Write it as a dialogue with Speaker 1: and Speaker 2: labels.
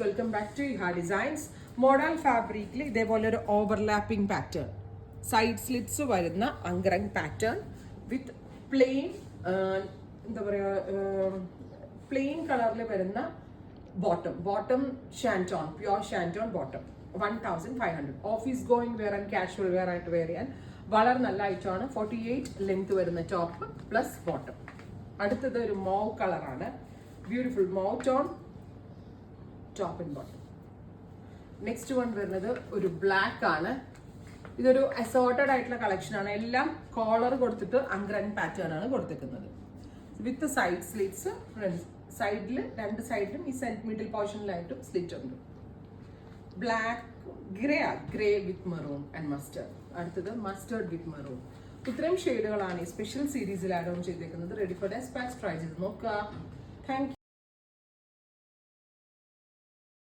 Speaker 1: Welcome back to Iha designs. Model ഫാബ്രിക്കിൽ ഇതേപോലെ ഒരു ഓവർലാപ്പിംഗ് പാറ്റേൺ, സൈഡ് സ്ലിറ്റ്സ് വരുന്ന അങ്കറങ് പാറ്റേൺ വിത്ത് പ്ലെയിൻ എന്താ പറയുക, പ്ലെയിൻ കളറിൽ വരുന്ന bottom shantoon, pure shantoon bottom. 1500. Office going wear and casual wear ആയിട്ട് വെയർ ചെയ്യാൻ വളരെ നല്ല ഐറ്റമാണ്. 48 ലെങ്ത് വരുന്ന ടോപ്പ് പ്ലസ് ബോട്ടം. അടുത്തത് ഒരു മോവ് കളറാണ്, beautiful mauve tone top and bottom. Next one വരുന്നത് ഒരു ബ്ലാക്ക് ആണ്. ഇതൊരു അസോർട്ടഡ് ആയിട്ടുള്ള കളക്ഷൻ ആണ്. എല്ലാം കോളർ കൊടുത്തിട്ട് അങ്കറങ് പാറ്റേൺ ആണ് കൊടുത്തിരിക്കുന്നത് വിത്ത് സൈഡ് സ്ലിറ്റ്സ്. സൈഡിൽ രണ്ട് സൈഡിലും ഈ മിഡിൽ പോർഷനിലായിട്ടും സ്ലിറ്റ് ഉണ്ട്. Black grey with maroon and mustard. അടുത്തത് മസ്റ്റേർഡ് വിത്ത് മെറൂൺ. ഇത്രയും ഷെയ്ഡുകളാണ് ഈ സ്പെഷ്യൽ സീരീസിൽ ആഡ് ഓൺ ചെയ്തേക്കുന്നത്. Ready for despatch. ട്രൈ ചെയ്ത് നോക്കുക. Thank U.